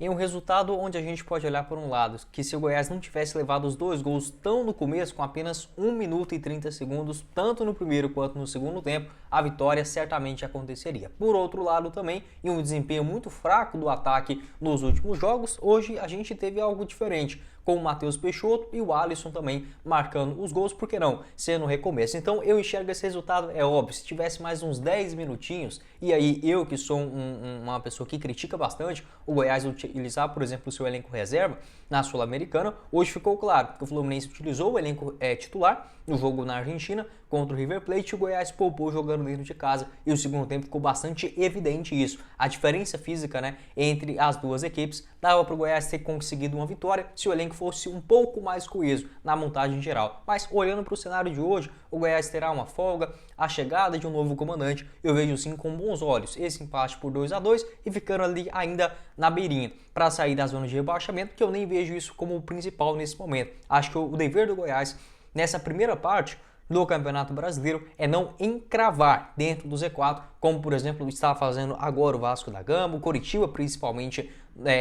em um resultado onde a gente pode olhar por um lado, que se o Goiás não tivesse levado os dois gols tão no começo, com apenas 1 minuto e 30 segundos, tanto no primeiro quanto no segundo tempo, a vitória certamente aconteceria. Por outro lado também, em um desempenho muito fraco do ataque nos últimos jogos, hoje a gente teve algo diferente, com o Matheus Peixoto e o Alisson também marcando os gols, por que não, sendo recomeço. Então eu enxergo esse resultado, é óbvio, se tivesse mais uns 10 minutinhos, e aí eu que sou uma pessoa que critica bastante o Goiás utilizar, por exemplo, o seu elenco reserva na Sul-Americana, hoje ficou claro que o Fluminense utilizou o elenco titular no jogo na Argentina contra o River Plate, o Goiás poupou jogando dentro de casa e o segundo tempo ficou bastante evidente isso. A diferença física, né, entre as duas equipes dava para o Goiás ter conseguido uma vitória se o elenco fosse um pouco mais coeso na montagem geral. Mas olhando para o cenário de hoje, o Goiás terá uma folga, a chegada de um novo comandante, eu vejo sim com bons olhos esse empate por 2-2 e ficando ali ainda na beirinha para sair da zona de rebaixamento, que eu nem vejo isso como o principal nesse momento. Acho que o dever do Goiás nessa primeira parte do Campeonato Brasileiro é não encravar dentro do Z4, como por exemplo está fazendo agora o Vasco da Gama, o Coritiba principalmente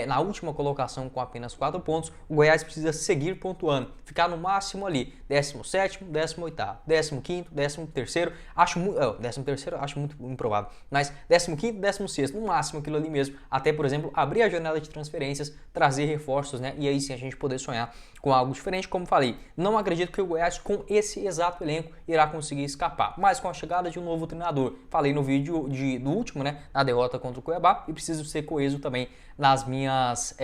na última colocação com apenas 4 pontos. O Goiás precisa seguir pontuando, ficar no máximo ali 17º, 18º, 15º, 13º, acho muito, 13º acho muito improvável, mas 15º, 16º, no máximo aquilo ali mesmo, até por exemplo abrir a janela de transferências, trazer reforços, né, e aí sim a gente poder sonhar com algo diferente. Como falei, não acredito que o Goiás com esse exato elenco irá conseguir escapar, mas com a chegada de um novo treinador, falei no vídeo do último, né, na derrota contra o Cuiabá, e preciso ser coeso também nas minhas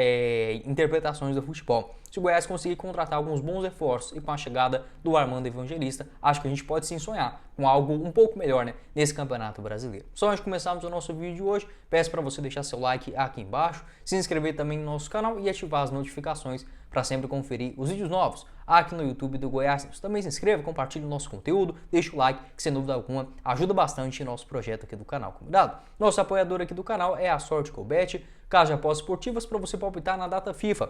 interpretações do futebol. Se o Goiás conseguir contratar alguns bons reforços e com a chegada do Armando Evangelista, acho que a gente pode sim sonhar com algo um pouco melhor, né, nesse Campeonato Brasileiro. Só antes de começarmos o nosso vídeo de hoje, peço para você deixar seu like aqui embaixo, se inscrever também no nosso canal e ativar as notificações para sempre conferir os vídeos novos aqui no YouTube do Goiás. Também se inscreva, compartilhe o nosso conteúdo, deixa o like, que sem dúvida alguma ajuda bastante nosso projeto aqui do canal. Combinado? Nosso apoiador aqui do canal é a Sorte Colbet, casa de apostas esportivas para você palpitar na data FIFA.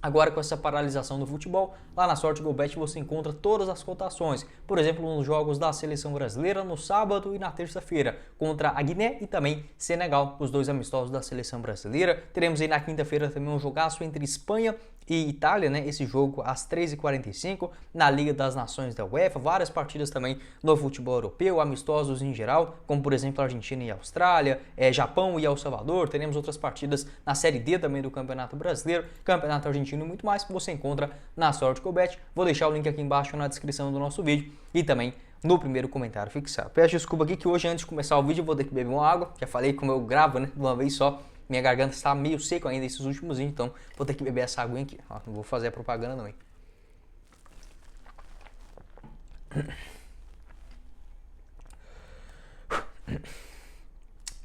Agora com essa paralisação do futebol, lá na Sorte GoBet você encontra todas as cotações, por exemplo, nos jogos da Seleção Brasileira no sábado e na terça-feira, contra a Guiné e também Senegal, os dois amistosos da Seleção Brasileira. Teremos aí na quinta-feira também um jogaço entre Espanha e Itália, né? Esse jogo às 13h45 na Liga das Nações da UEFA, várias partidas também no futebol europeu, amistosos em geral, como por exemplo Argentina e Austrália, Japão e El Salvador. Teremos outras partidas na Série D também do Campeonato Brasileiro, Campeonato Argentino e muito mais que você encontra na Sorte Colbet. Vou deixar o link aqui embaixo na descrição do nosso vídeo e também no primeiro comentário fixado. Peço desculpa aqui que hoje antes de começar o vídeo eu vou ter que beber uma água, já falei como eu gravo, né, de uma vez só. Minha garganta está meio seca ainda esses últimos dias, então vou ter que beber essa água aqui. Ó, não vou fazer a propaganda não, hein?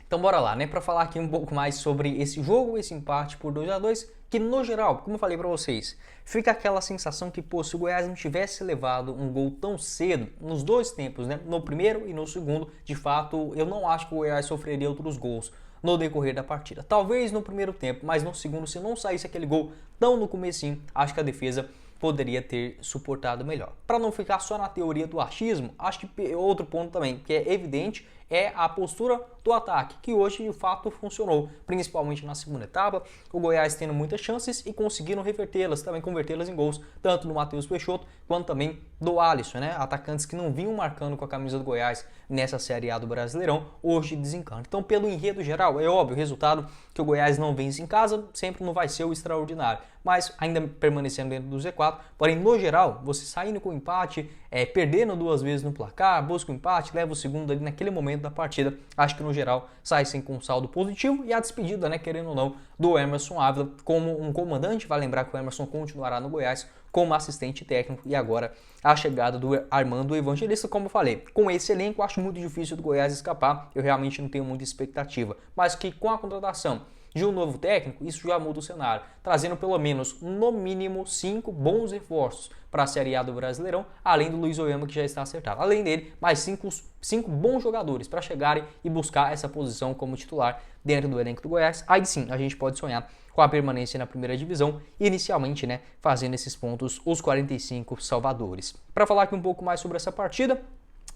Então bora lá, né, para falar aqui um pouco mais sobre esse jogo, esse empate por 2-2, que no geral, como eu falei para vocês, fica aquela sensação que, pô, se o Goiás não tivesse levado um gol tão cedo, nos dois tempos, né, no primeiro e no segundo, de fato, eu não acho que o Goiás sofreria outros gols no decorrer da partida. Talvez no primeiro tempo, mas no segundo, se não saísse aquele gol tão no comecinho, acho que a defesa poderia ter suportado melhor. Para não ficar só na teoria do achismo, acho que outro ponto também, que é evidente, é a postura do ataque, que hoje de fato funcionou, principalmente na segunda etapa, o Goiás tendo muitas chances e conseguiram revertê-las, também convertê-las em gols, tanto do Matheus Peixoto quanto também do Alisson, né? Atacantes que não vinham marcando com a camisa do Goiás nessa Série A do Brasileirão, hoje desencantam. Então, pelo enredo geral, é óbvio, o resultado que o Goiás não vence em casa sempre não vai ser o extraordinário, mas ainda permanecendo dentro do Z4, porém, no geral, você saindo com o empate, perdendo duas vezes no placar, busca o empate, leva o segundo ali naquele momento da partida, acho que no geral sai sim com um saldo positivo e a despedida, né, querendo ou não, do Emerson Ávila como um comandante. Vai lembrar que o Emerson continuará no Goiás como assistente técnico e agora a chegada do Armando Evangelista, como eu falei, com esse elenco acho muito difícil do Goiás escapar, eu realmente não tenho muita expectativa, mas que com a contratação de um novo técnico, isso já muda o cenário, trazendo pelo menos, no mínimo, 5 bons reforços para a Série A do Brasileirão, além do Luiz Oyama, que já está acertado. Além dele, mais 5 bons jogadores para chegarem e buscar essa posição como titular dentro do elenco do Goiás. Aí sim, a gente pode sonhar com a permanência na primeira divisão, inicialmente, né, fazendo esses pontos os 45 salvadores. Para falar aqui um pouco mais sobre essa partida,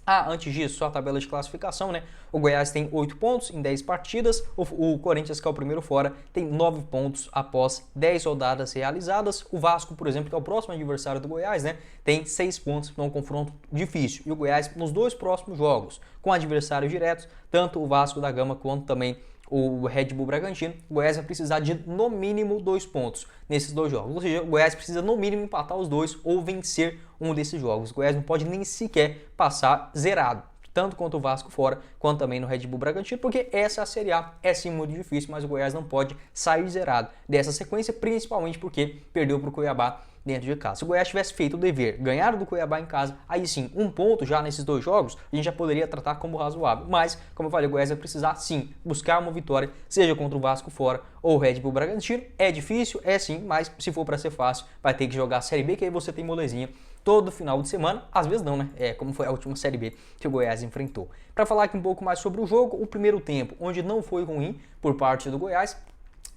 Antes disso, só a tabela de classificação, né? O Goiás tem 8 pontos em 10 partidas, o Corinthians, que é o primeiro fora, tem 9 pontos após 10 rodadas realizadas. O Vasco, por exemplo, que é o próximo adversário do Goiás, né? Tem 6 pontos num confronto difícil. E o Goiás, nos 2 próximos jogos, com adversários diretos, tanto o Vasco da Gama quanto também o Red Bull Bragantino, o Goiás vai precisar de no mínimo 2 pontos nesses 2 jogos. Ou seja, o Goiás precisa no mínimo empatar os 2 ou vencer um desses jogos. O Goiás não pode nem sequer passar zerado, tanto quanto o Vasco fora, quanto também no Red Bull Bragantino, porque essa a Série A é sim muito difícil, mas o Goiás não pode sair zerado dessa sequência, principalmente porque perdeu para o Cuiabá dentro de casa. Se o Goiás tivesse feito o dever, ganhar do Cuiabá em casa, aí sim, 1 ponto já nesses 2 jogos, a gente já poderia tratar como razoável. Mas, como eu falei, o Goiás vai precisar sim buscar uma vitória, seja contra o Vasco fora ou o Red Bull Bragantino. É difícil, é sim, mas se for para ser fácil, vai ter que jogar a Série B, que aí você tem molezinha todo final de semana. Às vezes não, né? Como foi a última Série B que o Goiás enfrentou. Para falar aqui um pouco mais sobre o jogo, o primeiro tempo, onde não foi ruim por parte do Goiás,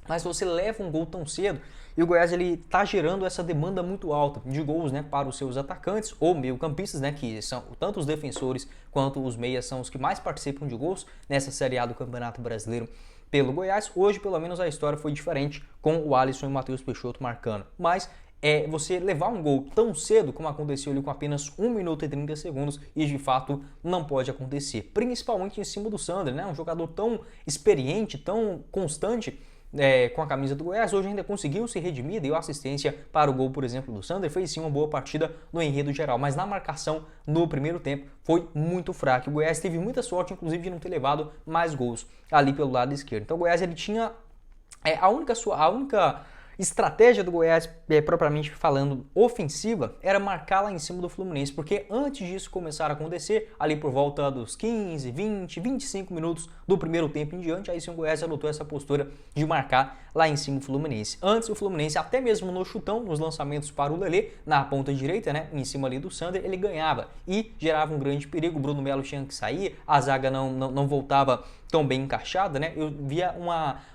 mas você leva um gol tão cedo e o Goiás ele tá gerando essa demanda muito alta de gols, né, para os seus atacantes ou meio-campistas, né, que são tanto os defensores quanto os meias são os que mais participam de gols nessa Série A do Campeonato Brasileiro pelo Goiás. Hoje, pelo menos, a história foi diferente com o Alisson e o Matheus Peixoto marcando, mas você levar um gol tão cedo como aconteceu ali com apenas 1 minuto e 30 segundos e de fato não pode acontecer, principalmente em cima do Sander, né, um jogador tão experiente, tão constante com a camisa do Goiás. Hoje ainda conseguiu se redimir, deu assistência para o gol, por exemplo, do Sander, fez sim uma boa partida no enredo geral, mas na marcação no primeiro tempo foi muito fraco. O Goiás teve muita sorte, inclusive, de não ter levado mais gols ali pelo lado esquerdo. Então o Goiás ele tinha a única estratégia do Goiás, propriamente falando, ofensiva, era marcar lá em cima do Fluminense, porque antes disso começar a acontecer, ali por volta dos 15, 20, 25 minutos do primeiro tempo em diante, aí sim o Goiás adotou essa postura de marcar lá em cima o Fluminense. Antes o Fluminense, até mesmo no chutão, nos lançamentos para o Lelê, na ponta direita, né, em cima ali do Sander, ele ganhava e gerava um grande perigo. O Bruno Melo tinha que sair, a zaga não voltava tão bem encaixada, né? Eu via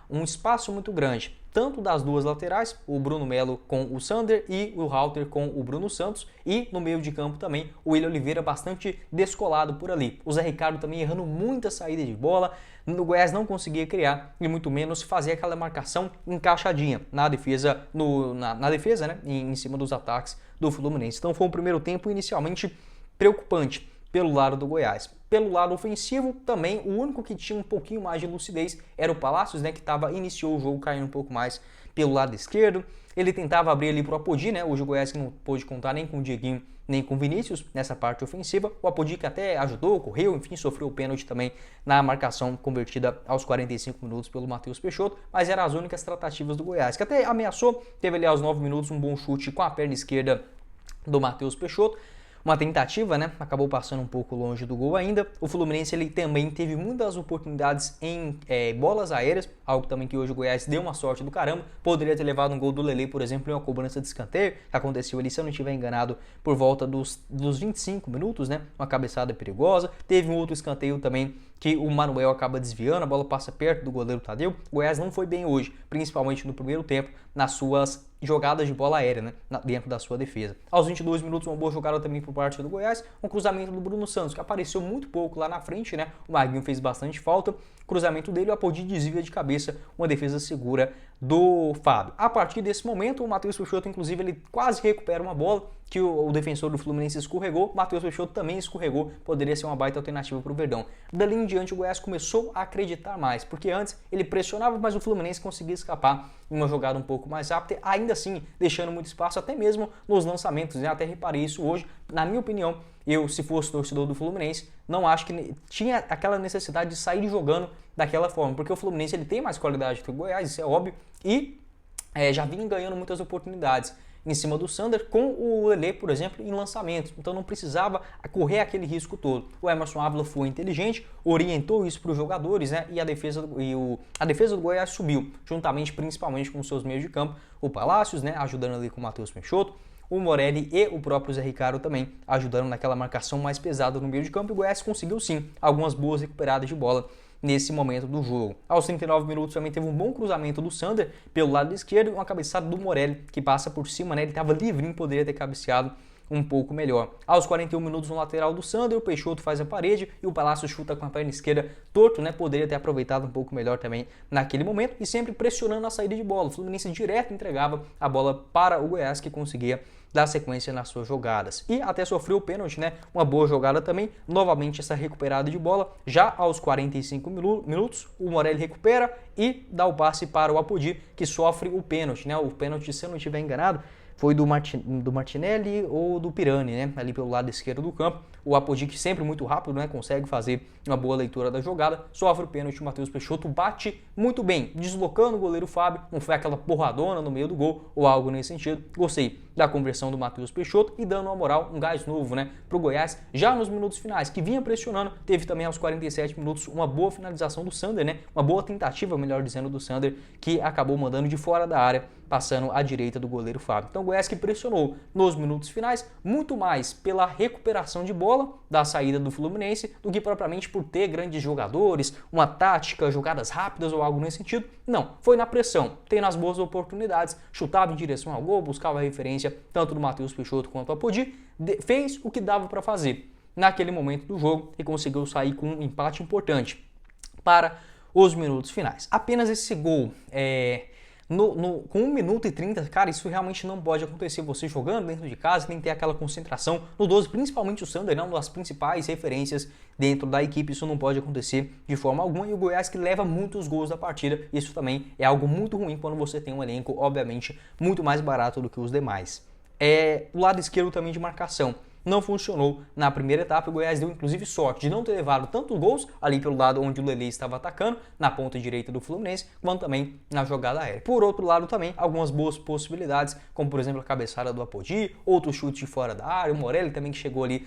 um espaço muito grande, tanto das duas laterais, o Bruno Melo com o Sander e o Halter com o Bruno Santos, e no meio de campo também o William Oliveira bastante descolado por ali. O Zé Ricardo também errando muita saída de bola, o Goiás não conseguia criar e muito menos fazer aquela marcação encaixadinha na defesa, na defesa, né? Em cima dos ataques do Fluminense. Então foi um primeiro tempo inicialmente preocupante pelo lado do Goiás. Pelo lado ofensivo, também o único que tinha um pouquinho mais de lucidez era o Palácios, né, que iniciou o jogo caindo um pouco mais pelo lado esquerdo. Ele tentava abrir ali para o Apodi, né? Hoje o Goiás que não pôde contar nem com o Dieguinho, nem com o Vinícius nessa parte ofensiva. O Apodi que até ajudou, correu, enfim, sofreu o pênalti também na marcação convertida aos 45 minutos pelo Matheus Peixoto, mas eram as únicas tratativas do Goiás, que até ameaçou, teve ali aos 9 minutos um bom chute com a perna esquerda do Matheus Peixoto. Uma tentativa, né? Acabou passando um pouco longe do gol ainda. O Fluminense ele também teve muitas oportunidades em bolas aéreas, algo também que hoje o Goiás deu uma sorte do caramba. Poderia ter levado um gol do Lelê, por exemplo, em uma cobrança de escanteio, que aconteceu ali, se eu não estiver enganado, por volta dos 25 minutos, né? Uma cabeçada perigosa. Teve um outro escanteio também que o Manuel acaba desviando, a bola passa perto do goleiro Tadeu. O Goiás não foi bem hoje, principalmente no primeiro tempo, nas suas jogadas de bola aérea, né, dentro da sua defesa. Aos 22 minutos, uma boa jogada também por parte do Goiás, um cruzamento do Bruno Santos, que apareceu muito pouco lá na frente, né? O Marguinho fez bastante falta, cruzamento dele, o Apodi desvia de cabeça, uma defesa segura do Fábio. A partir desse momento, o Matheus Peixoto, inclusive, ele quase recupera uma bola que o defensor do Fluminense escorregou, o Matheus Peixoto também escorregou, poderia ser uma baita alternativa para o Verdão. Dali em diante, o Goiás começou a acreditar mais, porque antes ele pressionava, mas o Fluminense conseguia escapar em uma jogada um pouco mais rápida, ainda assim deixando muito espaço, até mesmo nos lançamentos, né? Até reparei isso hoje. Na minha opinião, eu, se fosse torcedor do Fluminense, não acho que tinha aquela necessidade de sair jogando daquela forma, porque o Fluminense ele tem mais qualidade que o Goiás, isso é óbvio, e já vinha ganhando muitas oportunidades em cima do Sander, com o Lelê, por exemplo, em lançamentos. Então não precisava correr aquele risco todo. O Emerson Ávila foi inteligente, orientou isso para os jogadores, né? E a defesa do Goiás subiu, juntamente principalmente com os seus meios de campo. O Palácios, né, ajudando ali com o Matheus Peixoto, o Morelli e o próprio Zé Ricardo também ajudando naquela marcação mais pesada no meio de campo. E o Goiás conseguiu sim algumas boas recuperadas de bola nesse momento do jogo. Aos 39 minutos também teve um bom cruzamento do Sander pelo lado esquerdo, uma cabeçada do Morelli que passa por cima, né? Ele estava livrinho, poderia ter cabeceado um pouco melhor. Aos 41 minutos no lateral do Sander, o Peixoto faz a parede e o Palácio chuta com a perna esquerda torto, né? Poderia ter aproveitado um pouco melhor também naquele momento e sempre pressionando a saída de bola. O Fluminense direto entregava a bola para o Goiás, que conseguia dar sequência nas suas jogadas. E até sofreu o pênalti, né? Uma boa jogada também. Novamente essa recuperada de bola. Já aos 45 minutos, o Morelli recupera e dá o passe para o Apodi, que sofre o pênalti, né? O pênalti, se eu não estiver enganado, foi do Martinelli ou do Pirani, né? Ali pelo lado esquerdo do campo. O Apodi, que sempre muito rápido, né? Consegue fazer uma boa leitura da jogada. Sofre o pênalti, o Matheus Peixoto bate muito bem, deslocando o goleiro Fábio. Não foi aquela porradona no meio do gol ou algo nesse sentido. Gostei da conversão do Matheus Peixoto e dando uma moral, um gás novo, né? Pro Goiás, já nos minutos finais, que vinha pressionando. Teve também aos 47 minutos uma boa finalização do Sander, né? Uma boa tentativa, melhor dizendo, do Sander, que acabou mandando de fora da área, passando à direita do goleiro Fábio. Então o Goiás que pressionou nos minutos finais, muito mais pela recuperação de bola da saída do Fluminense do que propriamente por ter grandes jogadores, uma tática, jogadas rápidas ou algo nesse sentido. Não, foi na pressão, tendo as boas oportunidades, chutava em direção ao gol, buscava a referência tanto do Matheus Peixoto quanto do Apodi, fez o que dava para fazer naquele momento do jogo e conseguiu sair com um empate importante para os minutos finais. Apenas esse gol com 1 minuto e 30, cara, isso realmente não pode acontecer. Você jogando dentro de casa tem que ter aquela concentração no 12, principalmente o Sander, uma das principais referências dentro da equipe. Isso não pode acontecer de forma alguma. E o Goiás que leva muitos gols da partida, isso também é algo muito ruim quando você tem um elenco, obviamente, muito mais barato do que os demais. O lado esquerdo também de marcação não funcionou na primeira etapa. O Goiás deu inclusive sorte de não ter levado tantos gols ali pelo lado onde o Lelê estava atacando, na ponta direita do Fluminense, quanto também na jogada aérea. Por outro lado também, algumas boas possibilidades, como por exemplo a cabeçada do Apodi, outro chute de fora da área, o Morelli também que chegou ali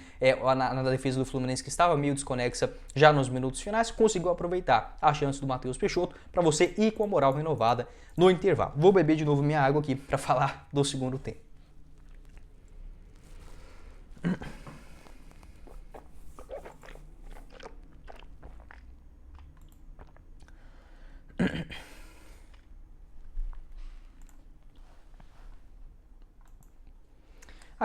na defesa do Fluminense, que estava meio desconexa já nos minutos finais, conseguiu aproveitar a chance do Matheus Peixoto para você ir com a moral renovada no intervalo. Vou beber de novo minha água aqui para falar do segundo tempo.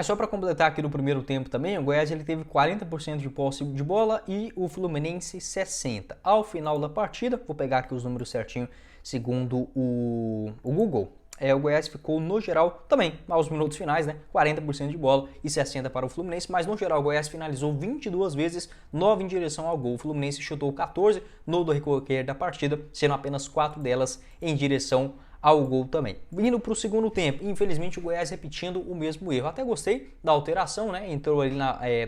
Só para completar aqui no primeiro tempo também, o Goiás ele teve 40% de posse de bola e o Fluminense 60%. Ao final da partida, vou pegar aqui os números certinho segundo o Google, o Goiás ficou no geral também, aos minutos finais, né, 40% de bola e 60% para o Fluminense, mas no geral o Goiás finalizou 22 vezes, 9 em direção ao gol. O Fluminense chutou 14 no decorrer da partida, sendo apenas 4 delas em direção ao gol também. Indo para o segundo tempo, infelizmente o Goiás repetindo o mesmo erro. Até gostei da alteração, né? Entrou ali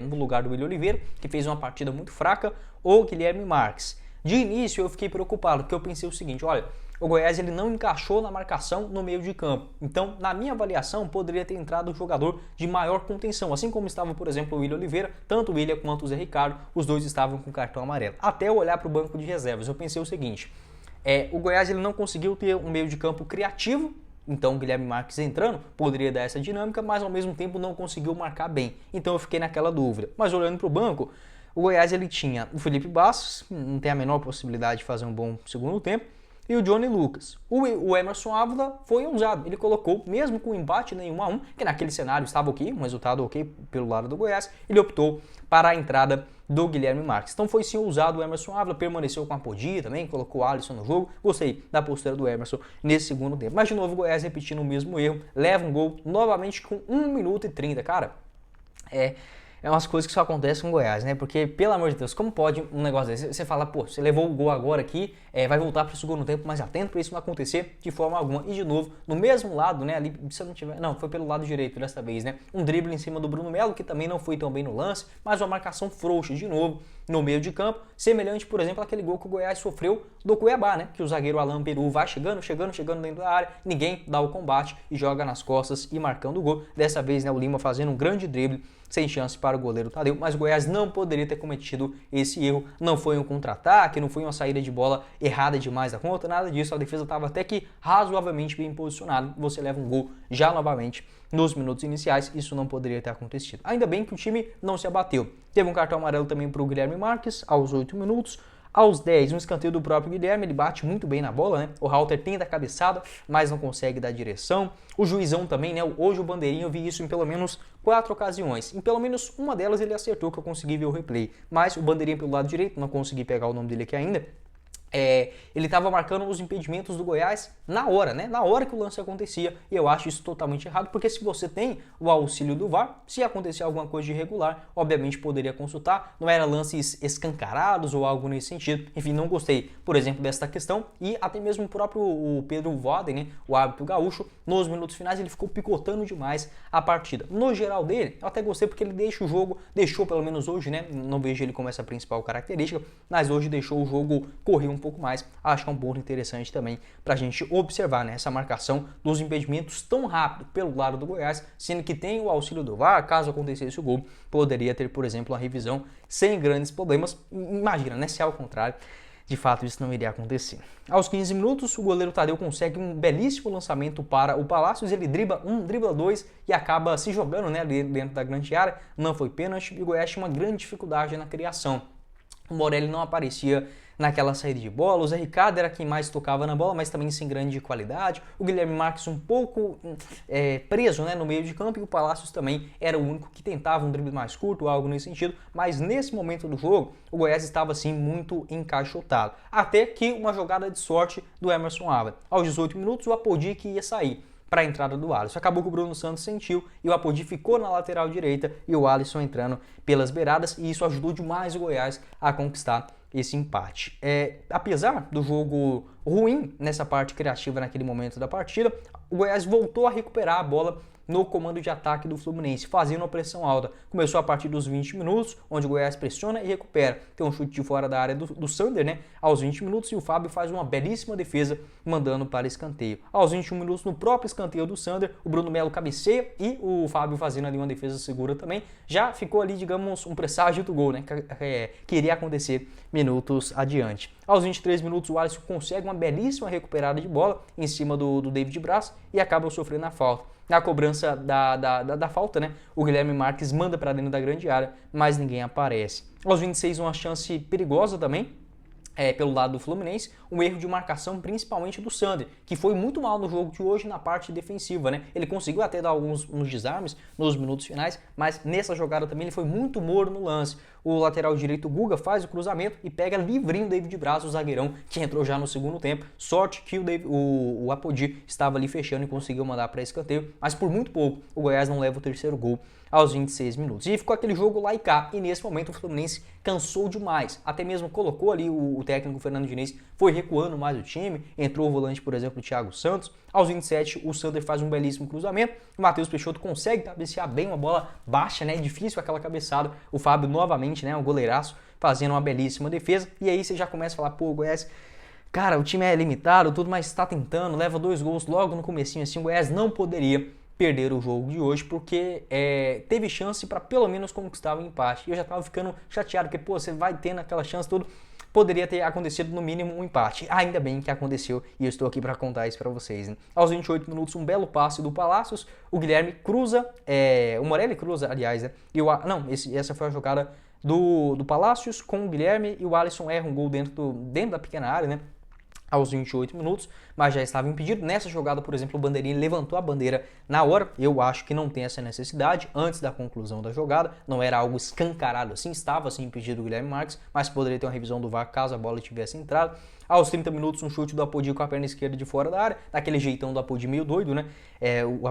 no lugar do William Oliveira, que fez uma partida muito fraca, o Guilherme Marques. De início eu fiquei preocupado, porque eu pensei o seguinte, olha, o Goiás ele não encaixou na marcação no meio de campo. Então, na minha avaliação, poderia ter entrado um jogador de maior contenção, assim como estava, por exemplo, o William Oliveira, tanto o William quanto o Zé Ricardo, os dois estavam com cartão amarelo. Até eu olhar para o banco de reservas, eu pensei o seguinte, o Goiás ele não conseguiu ter um meio de campo criativo, então o Guilherme Marques entrando poderia dar essa dinâmica, mas ao mesmo tempo não conseguiu marcar bem. Então eu fiquei naquela dúvida. Mas olhando para o banco, o Goiás ele tinha o Felipe Bastos, não tem a menor possibilidade de fazer um bom segundo tempo, e o Johnny Lucas. O Emerson Ávila foi ousado, ele colocou, mesmo com o empate em 1-1, que naquele cenário estava ok, um resultado ok pelo lado do Goiás, ele optou para a entrada do Guilherme Marques. Então foi sim ousado o Emerson Ávila, permaneceu com a Apodi também, colocou o Alisson no jogo, gostei da postura do Emerson nesse segundo tempo. Mas de novo o Goiás repetindo o mesmo erro, leva um gol novamente com 1 minuto e 30, cara, é umas coisas que só acontecem com o Goiás, né? Porque, pelo amor de Deus, como pode um negócio desse? Você fala, pô, você levou o gol agora aqui, vai voltar para o segundo tempo, mas atento para isso não acontecer de forma alguma. E de novo, no mesmo lado, né? Ali, se eu não tiver. Não, foi pelo lado direito dessa vez, né? Um drible em cima do Bruno Melo, que também não foi tão bem no lance, mas uma marcação frouxa de novo no meio de campo, semelhante, por exemplo, àquele gol que o Goiás sofreu do Cuiabá, né? Que o zagueiro Alan Peru vai chegando dentro da área, ninguém dá o combate e joga nas costas e marcando o gol. Dessa vez, né, o Lima fazendo um grande drible, sem chance para o goleiro Tadeu, mas o Goiás não poderia ter cometido esse erro. Não foi um contra-ataque, não foi uma saída de bola errada demais da conta, nada disso. A defesa estava até que razoavelmente bem posicionada. Você leva um gol já novamente nos minutos iniciais, isso não poderia ter acontecido. Ainda bem que o time não se abateu. Teve um cartão amarelo também para o Guilherme Marques aos 8 minutos. Aos 10, um escanteio do próprio Guilherme, ele bate muito bem na bola, né? O Halter tenta a cabeçada, mas não consegue dar direção. O juizão também, né? Hoje o bandeirinha, eu vi isso em pelo menos 4 ocasiões. Em pelo menos uma delas ele acertou, que eu consegui ver o replay. Mas o bandeirinha pelo lado direito, não consegui pegar o nome dele aqui ainda. Ele estava marcando os impedimentos do Goiás na hora, né? Na hora que o lance acontecia, e eu acho isso totalmente errado, porque se você tem o auxílio do VAR, se acontecer alguma coisa de irregular, obviamente poderia consultar, não eram lances escancarados ou algo nesse sentido. Enfim, não gostei, por exemplo, desta questão, e até mesmo o próprio Pedro Voaden, né? O árbitro gaúcho, nos minutos finais ele ficou picotando demais a partida. No geral dele, eu até gostei porque ele deixa o jogo, deixou pelo menos hoje, né? Não vejo ele como essa principal característica, mas hoje deixou o jogo correr um pouco mais. Acho que é um ponto interessante também para a gente observar, né, essa marcação dos impedimentos tão rápido pelo lado do Goiás, sendo que tem o auxílio do VAR, caso acontecesse o gol, poderia ter, por exemplo, uma revisão sem grandes problemas. Imagina, né, se ao contrário, de fato isso não iria acontecer. Aos 15 minutos, o goleiro Tadeu consegue um belíssimo lançamento para o Palácios, ele dribla um, dribla dois e acaba se jogando, né, dentro da grande área. Não foi pênalti e o Goiás tinha uma grande dificuldade na criação. O Morelli não aparecia naquela saída de bola, o Zé Ricardo era quem mais tocava na bola, mas também sem grande qualidade. O Guilherme Marques um pouco preso, né, no meio de campo, e o Palácios também era o único que tentava um drible mais curto, algo nesse sentido, mas nesse momento do jogo, o Goiás estava assim muito encaixotado. Até que uma jogada de sorte do Emerson Ávila. Aos 18 minutos, o Apodi que ia sair para a entrada do Alisson. Acabou que o Bruno Santos sentiu e o Apodi ficou na lateral direita e o Alisson entrando pelas beiradas, e isso ajudou demais o Goiás a conquistar esse empate. Apesar do jogo ruim nessa parte criativa naquele momento da partida, o Goiás voltou a recuperar a bola no comando de ataque do Fluminense, fazendo uma pressão alta. Começou a partir dos 20 minutos, onde o Goiás pressiona e recupera. Tem um chute de fora da área do Sander, né, aos 20 minutos, e o Fábio faz uma belíssima defesa, mandando para escanteio. Aos 21 minutos, no próprio escanteio do Sander, o Bruno Melo cabeceia e o Fábio fazendo ali uma defesa segura também. Já ficou ali, digamos, um presságio do gol, né, que iria acontecer minutos adiante. Aos 23 minutos, o Alisson consegue uma belíssima recuperada de bola em cima do David Braz e acaba sofrendo a falta. Na cobrança da falta, né, o Guilherme Marques manda para dentro da grande área, mas ninguém aparece. Aos 26, uma chance perigosa também, pelo lado do Fluminense, um erro de marcação principalmente do Sander, que foi muito mal no jogo de hoje na parte defensiva, né? Ele conseguiu até dar uns desarmes nos minutos finais, mas nessa jogada também ele foi muito morno no lance. O lateral direito, o Guga, faz o cruzamento e pega livrinho o David Braz, o zagueirão, que entrou já no segundo tempo. Sorte que o Apodi estava ali fechando e conseguiu mandar para escanteio, mas por muito pouco o Goiás não leva o terceiro gol aos 26 minutos. E ficou aquele jogo lá e cá, e nesse momento o Fluminense cansou demais. Até mesmo colocou ali o técnico Fernando Diniz, foi recuando mais o time, entrou o volante, por exemplo, o Thiago Santos. Aos 27, o Sander faz um belíssimo cruzamento, o Matheus Peixoto consegue cabecear bem, uma bola baixa, né, difícil aquela cabeçada. O Fábio novamente, né, um goleiraço, fazendo uma belíssima defesa, e aí você já começa a falar, pô, o Goiás, cara, o time é limitado, tudo, mas está tentando, leva 2 gols logo no comecinho, assim, o Goiás não poderia perder o jogo de hoje, porque teve chance para pelo menos conquistar o empate. E eu já estava ficando chateado, porque pô, você vai tendo aquela chance toda, poderia ter acontecido no mínimo um empate. Ainda bem que aconteceu e eu estou aqui para contar isso para vocês, né? Aos 28 minutos, um belo passe do Palácios, o Guilherme cruza, o Morelli cruza, aliás, né? Essa foi a jogada do Palácios com o Guilherme, e o Alisson erra um gol dentro da pequena área, né? Aos 28 minutos, mas já estava impedido. Nessa jogada, por exemplo, o bandeirinha levantou a bandeira na hora. Eu acho que não tem essa necessidade antes da conclusão da jogada. Não era algo escancarado assim, estava assim impedido o Guilherme Marques, mas poderia ter uma revisão do VAR caso a bola tivesse entrado. Aos 30 minutos, um chute do Apodi com a perna esquerda de fora da área, daquele jeitão do Apodi meio doido, né?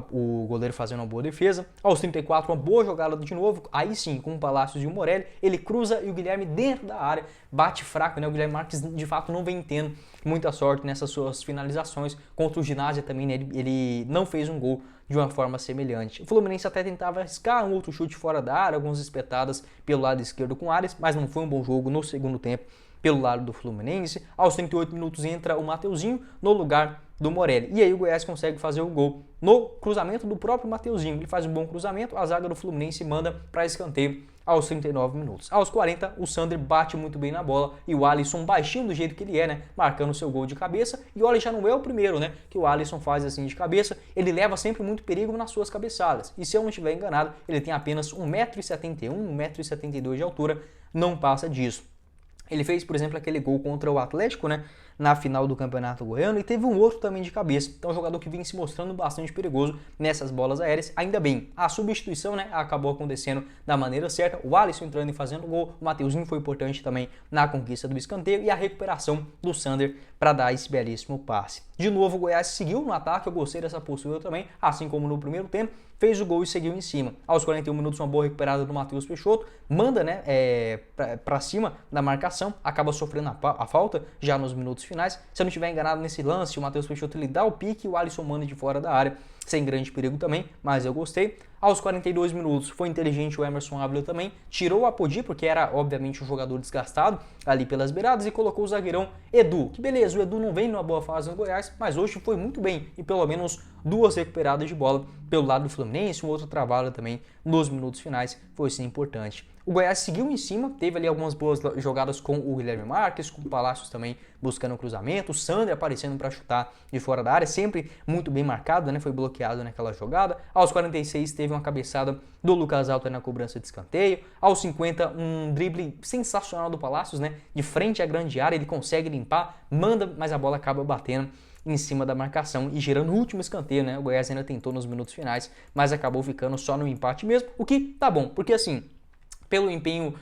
O goleiro fazendo uma boa defesa. Aos 34, uma boa jogada de novo, aí sim, com o Palácios e o Morelli, ele cruza e o Guilherme dentro da área, bate fraco, né? O Guilherme Marques, de fato, não vem tendo muita sorte nessas suas finalizações. Contra o Ginásio também, né? Ele não fez um gol de uma forma semelhante. O Fluminense até tentava arriscar um outro chute fora da área, algumas espetadas pelo lado esquerdo com Ares, mas não foi um bom jogo no segundo tempo pelo lado do Fluminense. Aos 38 minutos entra o Mateuzinho no lugar do Morelli. E aí o Goiás consegue fazer o gol no cruzamento do próprio Mateuzinho. Ele faz um bom cruzamento, a zaga do Fluminense manda para escanteio aos 39 minutos. Aos 40, o Sander bate muito bem na bola e o Alisson, baixinho do jeito que ele é, né, marcando o seu gol de cabeça. E olha, já não é o primeiro, né, que o Alisson faz assim de cabeça. Ele leva sempre muito perigo nas suas cabeçadas. E se eu não estiver enganado, ele tem apenas 1,71 m, 1,72 m de altura, não passa disso. Ele fez, por exemplo, aquele gol contra o Atlético, né, na final do Campeonato Goiano, e teve um outro também de cabeça. Então, é um jogador que vem se mostrando bastante perigoso nessas bolas aéreas. Ainda bem, a substituição, né, acabou acontecendo da maneira certa. O Alisson entrando e fazendo gol, o Mateuzinho foi importante também na conquista do escanteio e a recuperação do Sander para dar esse belíssimo passe. De novo, o Goiás seguiu no ataque, eu gostei dessa postura também, assim como no primeiro tempo. Fez o gol e seguiu em cima. Aos 41 minutos, uma boa recuperada do Matheus Peixoto, manda, né, para cima da marcação, acaba sofrendo a falta já nos minutos finais. Se eu não estiver enganado nesse lance, o Matheus Peixoto ele dá o pique e o Alisson manda de fora da área, sem grande perigo também, mas eu gostei. Aos 42 minutos, foi inteligente o Emerson Ávila também, tirou o Apodi, porque era obviamente um jogador desgastado ali pelas beiradas, e colocou o zagueirão Edu. Que beleza, o Edu não vem numa boa fase no Goiás, mas hoje foi muito bem, e pelo menos 2 recuperadas de bola pelo lado do Fluminense, um outro trabalho também nos minutos finais, foi sim importante. O Goiás seguiu em cima, teve ali algumas boas jogadas com o Guilherme Marques, com o Palácios também buscando o cruzamento, o Sander aparecendo para chutar de fora da área, sempre muito bem marcado, né? Foi bloqueado naquela jogada. Aos 46 teve uma cabeçada do Lucas Alter na cobrança de escanteio. Aos 50 um drible sensacional do Palácios, né? De frente à grande área, ele consegue limpar, manda, mas a bola acaba batendo em cima da marcação e gerando o último escanteio, né? O Goiás ainda tentou nos minutos finais, mas acabou ficando só no empate mesmo, o que tá bom, porque assim, pelo empenho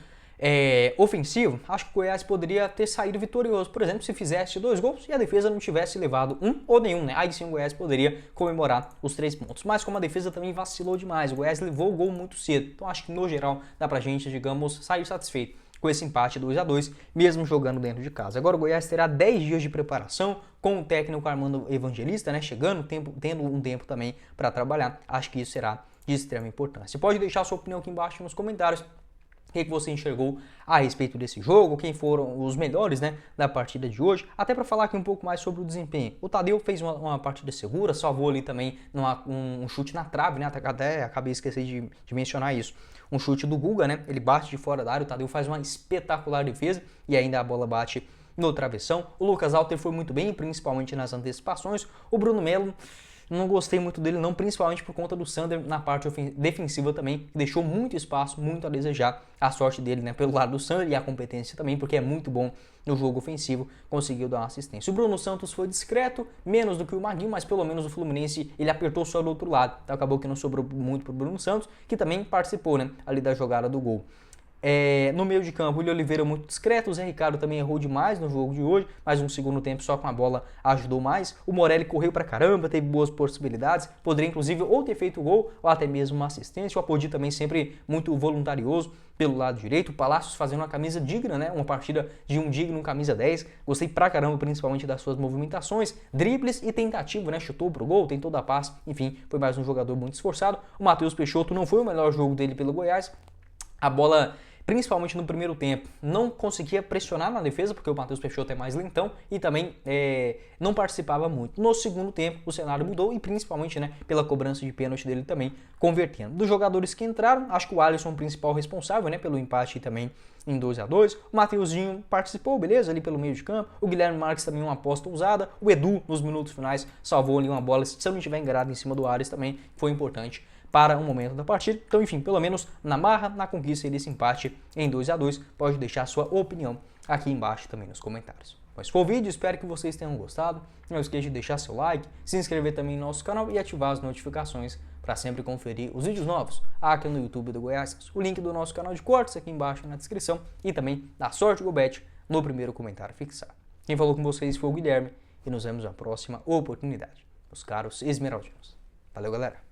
ofensivo, acho que o Goiás poderia ter saído vitorioso, por exemplo, se fizesse 2 gols e a defesa não tivesse levado um ou nenhum, né? Aí sim o Goiás poderia comemorar os 3 pontos, mas como a defesa também vacilou demais, o Goiás levou o gol muito cedo, então acho que no geral dá pra gente, digamos, sair satisfeito com esse empate 2-2, mesmo jogando dentro de casa. Agora o Goiás terá 10 dias de preparação, com o técnico Armando Evangelista, né, chegando, tendo um tempo também para trabalhar. Acho que isso será de extrema importância. Pode deixar sua opinião aqui embaixo nos comentários. O que você enxergou a respeito desse jogo, quem foram os melhores, né, da partida de hoje, até para falar aqui um pouco mais sobre o desempenho. O Tadeu fez uma partida segura, salvou ali também um chute na trave, né, até acabei esquecendo de mencionar isso. Um chute do Guga, né, ele bate de fora da área, o Tadeu faz uma espetacular defesa e ainda a bola bate no travessão. O Lucas Alter foi muito bem, principalmente nas antecipações. O Bruno Melo, não gostei muito dele não, principalmente por conta do Sander na parte defensiva também, que deixou muito espaço, muito a desejar. A sorte dele, né, pelo lado do Sander e a competência também, porque é muito bom no jogo ofensivo, conseguiu dar uma assistência. O Bruno Santos foi discreto, menos do que o Maguinho, mas pelo menos o Fluminense ele apertou só do outro lado. Então acabou que não sobrou muito pro Bruno Santos, que também participou, né, ali da jogada do gol. No meio de campo, o William Oliveira muito discreto, o Zé Ricardo também errou demais no jogo de hoje, mas um segundo tempo só com a bola ajudou mais. O Morelli correu pra caramba, teve boas possibilidades, poderia inclusive ou ter feito gol ou até mesmo uma assistência. O Apodi também sempre muito voluntarioso pelo lado direito, o Palácios fazendo uma camisa digna, né? Uma partida de um digno camisa 10, gostei pra caramba principalmente das suas movimentações, dribles e tentativa, né? Chutou pro gol, tentou dar passe, enfim, foi mais um jogador muito esforçado. O Matheus Peixoto não foi o melhor jogo dele pelo Goiás, a bola, principalmente no primeiro tempo, não conseguia pressionar na defesa, porque o Matheus Peixoto é mais lentão e também não participava muito. No segundo tempo, o cenário mudou e principalmente, né, pela cobrança de pênalti dele também, convertendo. Dos jogadores que entraram, acho que o Alisson é o principal responsável, né, pelo empate também em 2-2. O Mateuzinho participou, beleza, ali pelo meio de campo. O Guilherme Marques também uma aposta ousada. O Edu, nos minutos finais, salvou ali uma bola, se eu não estiver enganado, em cima do Ares também, foi importante para um momento da partida. Então, enfim, pelo menos na marra, na conquista desse empate em 2-2, pode deixar sua opinião aqui embaixo também nos comentários. Mas foi o vídeo, espero que vocês tenham gostado. Não esqueça de deixar seu like, se inscrever também no nosso canal e ativar as notificações para sempre conferir os vídeos novos aqui no YouTube do Goiás. O link do nosso canal de cortes aqui embaixo na descrição e também da Sorte Gobet no primeiro comentário fixado. Quem falou com vocês foi o Guilherme e nos vemos na próxima oportunidade, meus caros esmeraldinos. Valeu, galera!